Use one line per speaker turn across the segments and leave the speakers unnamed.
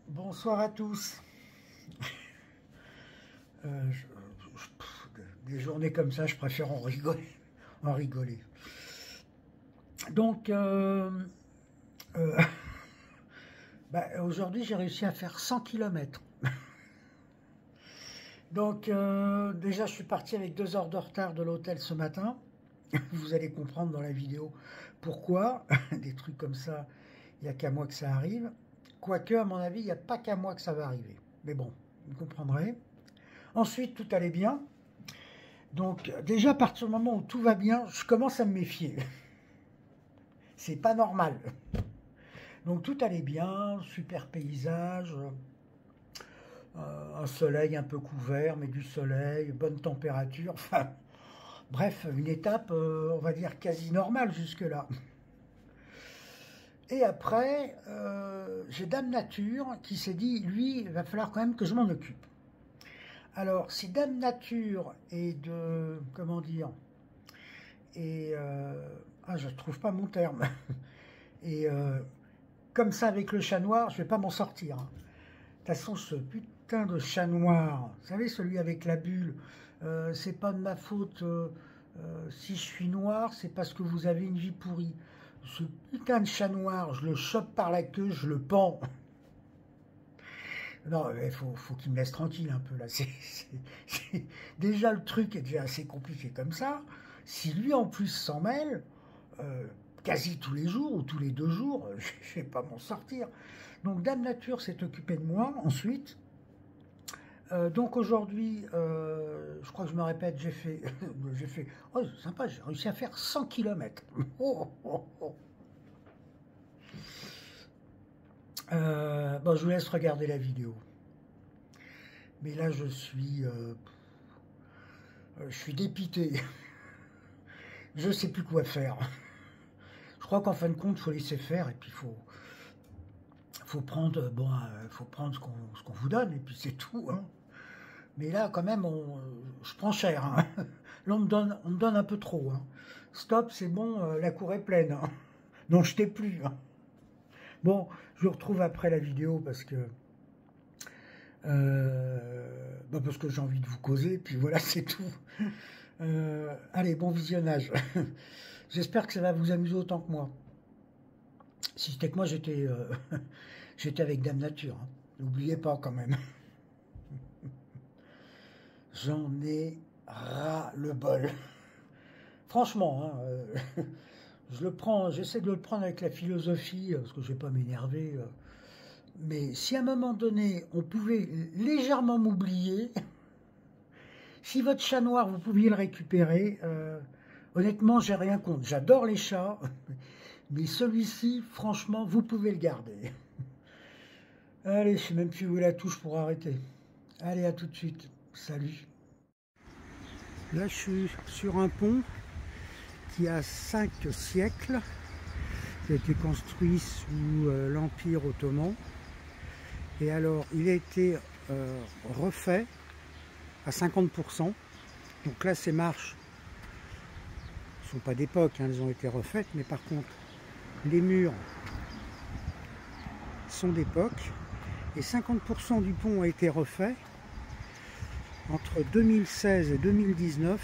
Bonsoir à tous. Euh, je- des journées comme ça, je préfère en rigoler. En rigoler. Donc, euh, aujourd'hui, j'ai réussi à faire 100 km. Donc, déjà, je suis parti avec 2 heures de retard de l'hôtel ce matin. Vous allez comprendre dans la vidéo pourquoi. Des trucs comme ça, il n'y a qu'à moi que ça arrive. Quoique, à mon avis, il n'y a pas qu'à moi que ça va arriver. Mais bon, vous comprendrez. Ensuite, tout allait bien. Donc, déjà, à partir du moment où tout va bien, je commence à me méfier. C'est pas normal. Donc, tout allait bien, super paysage, un soleil un peu couvert, mais du soleil, bonne température. Enfin, bref, une étape, on va dire, quasi normale jusque-là. Et après, j'ai Dame Nature qui s'est dit, lui, il va falloir quand même que je m'en occupe. Alors, si Dame Nature est de, comment dire, et je ne trouve pas mon terme. Et comme ça, avec le chat noir, je ne vais pas m'en sortir. De toute façon, ce putain de chat noir, vous savez, celui avec la bulle, c'est pas de ma faute si je suis noir, c'est parce que vous avez une vie pourrie. Ce putain de chat noir, je le chope par la queue, je le pends. Non, il faut qu'il me laisse tranquille un peu là. Déjà, le truc est déjà assez compliqué comme ça. Si lui en plus s'en mêle, euh, quasi tous les jours ou tous les 2 jours, je ne vais pas m'en sortir. Donc Dame Nature s'est occupée de moi ensuite. Donc aujourd'hui, je crois que je me répète, j'ai fait, oh c'est sympa, j'ai réussi à faire 100 km. Oh, oh, oh. Bon, je vous laisse regarder la vidéo. Mais là, je suis dépité. Je ne sais plus quoi faire. Je crois qu'en fin de compte, il faut laisser faire et puis faut prendre, faut prendre ce qu'on vous donne et puis c'est tout. Hein. Mais là, quand même, je prends cher. Hein. Là, on me donne un peu trop. Hein. Stop, c'est bon, la cour est pleine. Hein. Non, je t'ai plus. Hein. Bon, je vous retrouve après la vidéo parce que j'ai envie de vous causer, puis voilà, c'est tout. Allez, bon visionnage. J'espère que ça va vous amuser autant que moi. Si c'était que moi, j'étais avec Dame Nature. Hein. N'oubliez pas quand même. J'en ai ras le bol. Franchement, hein, j'essaie de le prendre avec la philosophie, parce que je ne vais pas m'énerver. Mais si à un moment donné, on pouvait légèrement m'oublier, si votre chat noir, vous pouviez le récupérer, honnêtement, j'ai rien contre. J'adore les chats, mais celui-ci, franchement, vous pouvez le garder. Allez, je ne sais même plus où est la touche pour arrêter. Allez, à tout de suite. Salut. Là, je suis sur un pont qui a 5 siècles, qui a été construit sous l'Empire ottoman. Et alors, il a été refait à 50%. Donc là, ces marches ne sont pas d'époque, hein, elles ont été refaites, mais par contre, les murs sont d'époque. Et 50% du pont a été refait entre 2016 et 2019.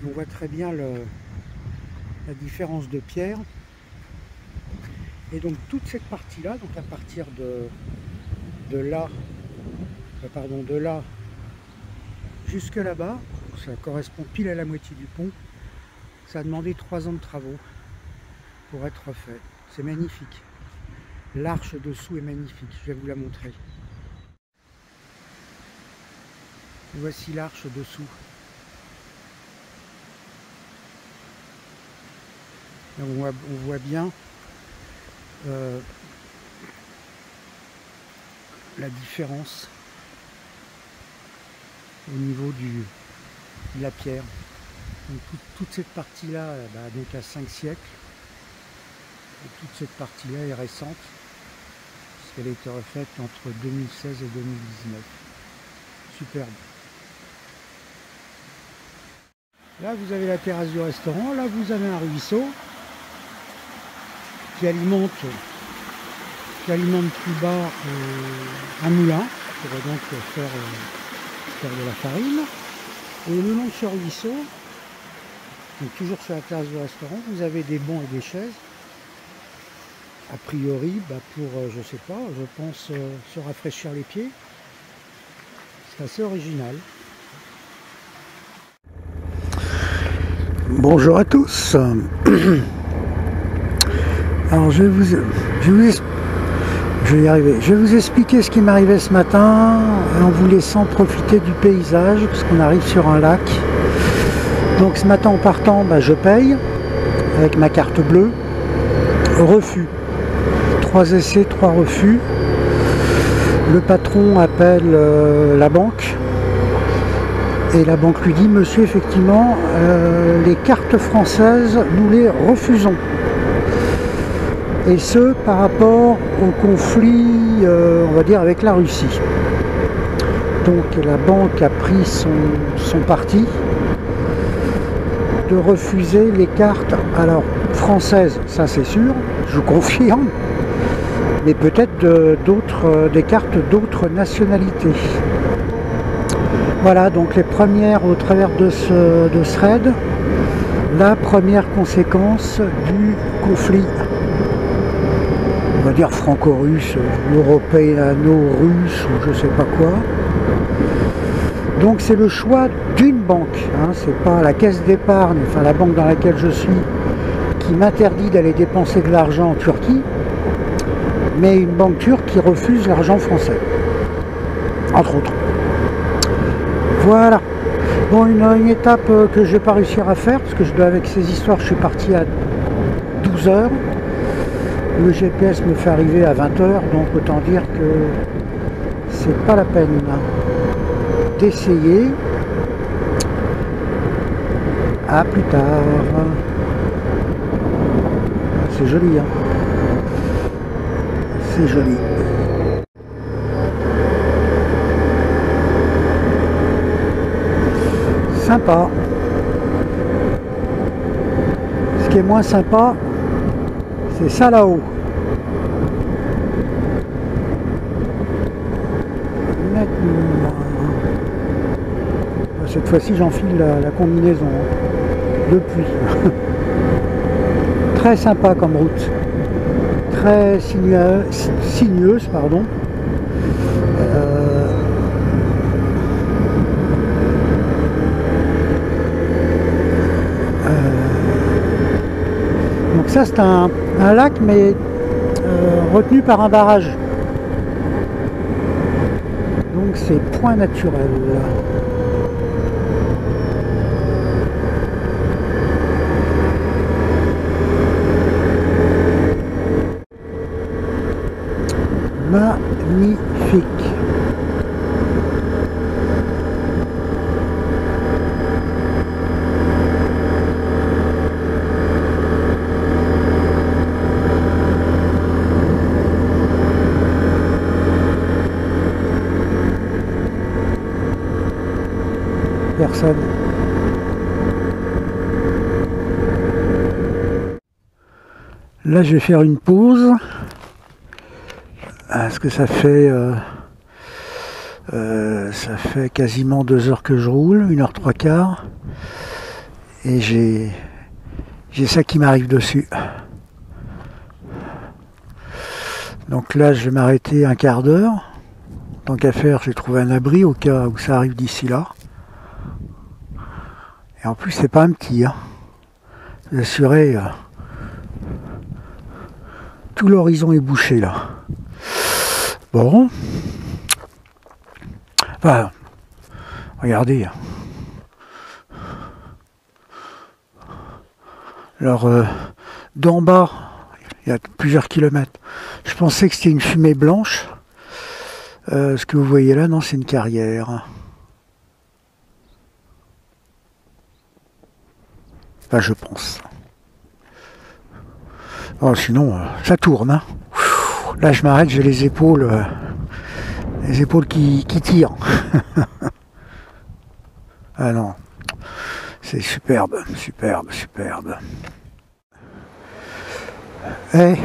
On voit très bien la différence de pierre. Et donc toute cette partie-là, donc à partir de là jusque là-bas, ça correspond pile à la moitié du pont. Ça a demandé 3 ans de travaux pour être refait. C'est magnifique. L'arche dessous est magnifique, je vais vous la montrer. Voici l'arche dessous. Là, on voit bien la différence au niveau de la pierre. Donc, toute cette partie-là donc a 5 siècles. Et toute cette partie-là est récente, puisqu'elle a été refaite entre 2016 et 2019. Superbe. Là, vous avez la terrasse du restaurant. Là, vous avez un ruisseau qui alimente qui alimente plus bas un moulin, qui va donc faire de la farine. Et le long de ce ruisseau, donc toujours sur la terrasse du restaurant, vous avez des bancs et des chaises. A priori, pour, je sais pas, je pense se rafraîchir les pieds. C'est assez original. Bonjour à tous. Alors je vais y arriver. Je vais vous expliquer ce qui m'arrivait ce matin en vous laissant profiter du paysage parce qu'on arrive sur un lac. Donc ce matin en partant, je paye avec ma carte bleue. Refus. 3 essais, 3 refus. Le patron appelle la banque. Et la banque lui dit, monsieur, effectivement, les cartes françaises, nous les refusons. Et ce, par rapport au conflit, on va dire, avec la Russie. Donc la banque a pris son parti de refuser les cartes, alors françaises, ça c'est sûr, je confirme, mais peut-être des cartes d'autres nationalités. Voilà, donc les premières au travers de ce raid, la première conséquence du conflit, on va dire franco-russe, européano-russe ou je sais pas quoi. Donc c'est le choix d'une banque, hein, c'est pas la caisse d'épargne, enfin la banque dans laquelle je suis, qui m'interdit d'aller dépenser de l'argent en Turquie, mais une banque turque qui refuse l'argent français, entre autres. Voilà. Bon, une étape que je vais pas réussir à faire, parce que avec ces histoires, je suis parti à 12 h. Le GPS me fait arriver à 20 h, donc autant dire que c'est pas la peine d'essayer. À plus tard. C'est joli, hein. C'est joli. Sympa. Ce qui est moins sympa, c'est ça là-haut. Cette fois-ci, j'enfile la combinaison depuis. Très sympa comme route. Très sinueuse, pardon. Donc ça c'est un lac mais retenu par un barrage. Donc c'est point naturel. Magnifique. Personne. Là, je vais faire une pause. Parce que ça fait quasiment 2 heures que je roule, 1 h 3/4. Et j'ai ça qui m'arrive dessus. Donc là, je vais m'arrêter un quart d'heure. Tant qu'à faire, j'ai trouvé un abri au cas où ça arrive d'ici là. Et en plus, c'est pas un petit. Hein. Vous assurez, tout l'horizon est bouché là. Bon. Enfin, regardez. Alors, d'en bas, il y a plusieurs kilomètres. Je pensais que c'était une fumée blanche. Ce que vous voyez là, non, c'est une carrière. Enfin, je pense. Oh, sinon, ça tourne. Hein. Là, je m'arrête, j'ai les épaules qui tirent. Ah non, c'est superbe, superbe, superbe. Eh,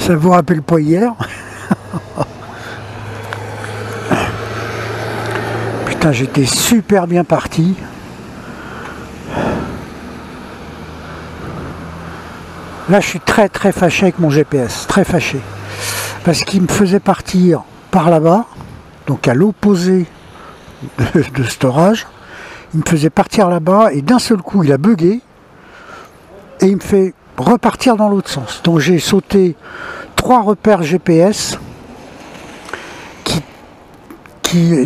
Ça vous rappelle pas hier? Putain, j'étais super bien parti. Là, je suis très très fâché avec mon GPS, très fâché. Parce qu'il me faisait partir par là-bas, donc à l'opposé de cet orage. Il me faisait partir là-bas et d'un seul coup, il a bugué. Et il me fait repartir dans l'autre sens. Donc j'ai sauté 3 repères GPS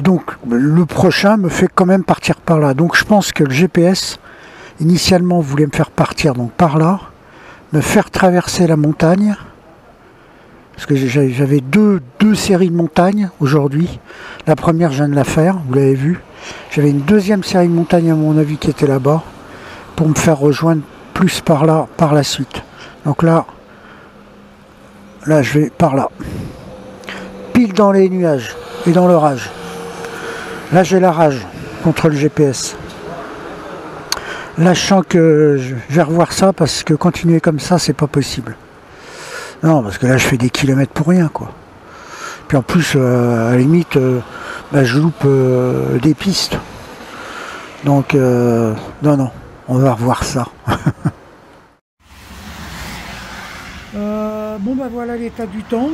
donc le prochain me fait quand même partir par là. Donc je pense que le GPS initialement voulait me faire partir donc par là, me faire traverser la montagne, parce que j'avais deux séries de montagnes aujourd'hui. La première, je viens de la faire, vous l'avez vu. J'avais une deuxième série de montagnes à mon avis qui était là-bas, pour me faire rejoindre plus par là, par la suite. Donc là je vais par là, pile dans les nuages et dans l'orage. Là j'ai la rage contre le GPS. Là je sens que je vais revoir ça, parce que continuer comme ça c'est pas possible. Non, parce que là je fais des kilomètres pour rien quoi. Puis en plus à la limite je loupe des pistes. Donc non, on va revoir ça. Bon voilà l'état du temps.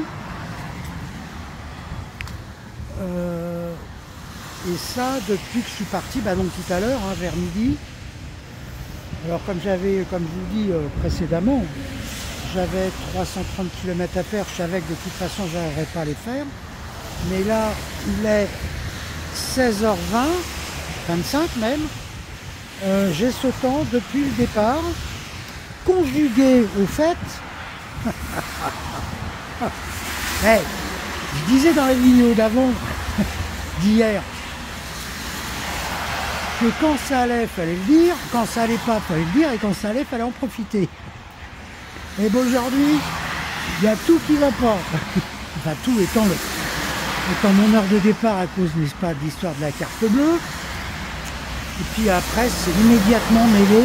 Et ça depuis que je suis parti, donc tout à l'heure, vers midi. Alors comme je vous dis précédemment, j'avais 330 km à faire, je savais que de toute façon je n'arriverais pas à les faire. Mais là, il est 16h20, 25 même. J'ai ce temps depuis le départ, conjugué au fait. Hey, je disais dans la vidéo d'avant, d'hier, que quand ça allait, fallait le dire, quand ça allait pas, fallait le dire, et quand ça allait, fallait en profiter. Et bon, aujourd'hui, il y a tout qui va pas. Enfin, tout étant mon heure de départ à cause, n'est-ce pas, de l'histoire de la carte bleue. Et puis après, c'est immédiatement mêlé.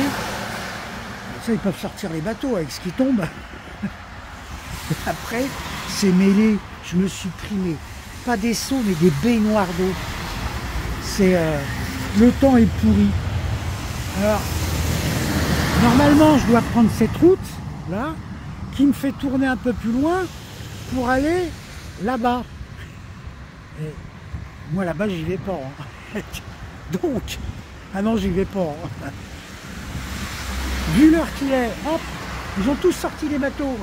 Ça, ils peuvent sortir les bateaux avec ce qui tombe. Après, c'est mêlé. Je me suis pris, mais pas des seaux, mais des baignoires d'eau. C'est le temps est pourri. Alors, normalement, je dois prendre cette route là, qui me fait tourner un peu plus loin pour aller là-bas. Et moi là-bas, j'y vais pas. Hein. Donc, ah non, j'y vais pas. Hein. Vu l'heure qu'il est, hop, ils ont tous sorti les bateaux.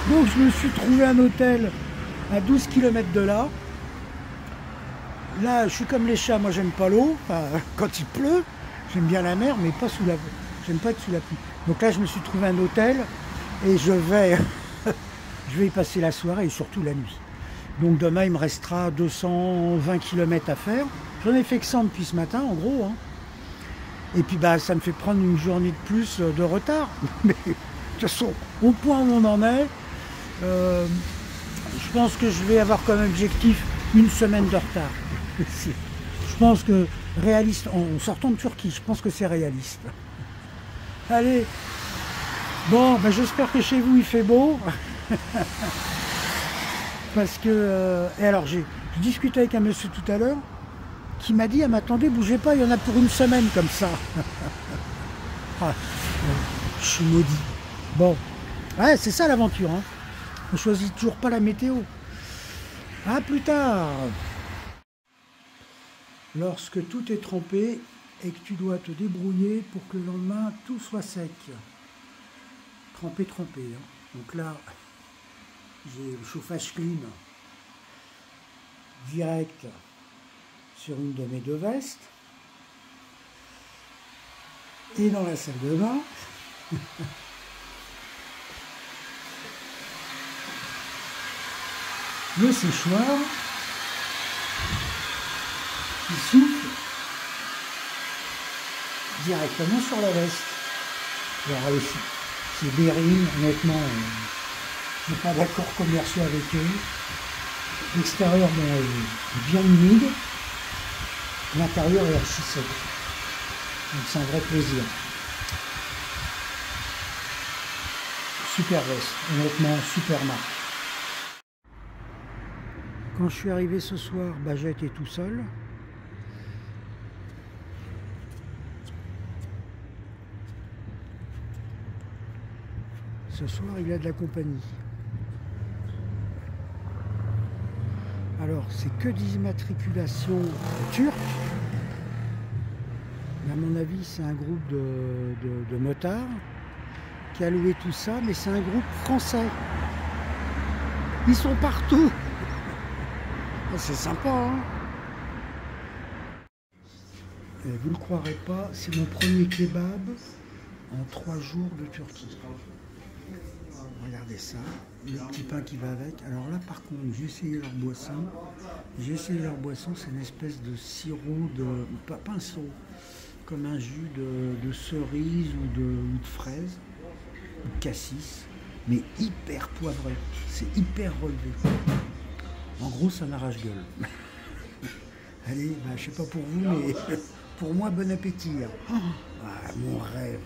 Donc je me suis trouvé un hôtel à 12 km de là. Là, je suis comme les chats, moi j'aime pas l'eau. Enfin, quand il pleut, j'aime bien la mer, mais pas sous la pluie. J'aime pas être sous la pluie. Donc là, je me suis trouvé un hôtel et je vais y passer la soirée et surtout la nuit. Donc demain, il me restera 220 km à faire. J'en ai fait que 100 depuis ce matin, en gros. Hein. Et puis ça me fait prendre une journée de plus de retard. Mais de toute façon, au point où on en est, je pense que je vais avoir comme objectif une semaine de retard. Je pense que réaliste, en sortant de Turquie, je pense que c'est réaliste. Allez, bon, j'espère que chez vous il fait beau. Parce que, et alors j'ai discuté avec un monsieur tout à l'heure qui m'a dit, m'attendez, bougez pas, il y en a pour une semaine comme ça. Ah, je suis maudit. Bon, ouais, c'est ça l'aventure. Hein. On choisit toujours pas la météo. À plus tard. Lorsque tout est trempé et que tu dois te débrouiller pour que le lendemain tout soit sec. Trempé. Hein. Donc là, j'ai le chauffage clim direct sur une de mes deux vestes. Et dans la salle de bain, le séchoir qui souffle directement sur la veste. Alors aussi, c'est Bering, honnêtement, je n'ai pas d'accords commerciaux avec eux. L'extérieur est bien humide, l'intérieur est archi sec. Donc c'est un vrai plaisir. super veste, honnêtement, super marque. Quand je suis arrivé ce soir, bah, j'ai été tout seul. Ce soir, il a de la compagnie. Alors, c'est que des immatriculations turques. Mais à mon avis, c'est un groupe de motards qui a loué tout ça, mais c'est un groupe français. Ils sont partout. C'est sympa, hein? Et vous ne le croirez pas, c'est mon premier kebab en 3 jours de Turquie. Regardez ça, le petit pain qui va avec. Alors là, par contre, j'ai essayé leur boisson. C'est une espèce de sirop pas un sirop, comme un jus de cerise ou de fraise, ou de cassis, mais hyper poivré. C'est hyper relevé. En gros, ça m'arrache-gueule. Allez, bah, je sais pas pour vous, mais pour moi, bon appétit. Ah, mon rêve.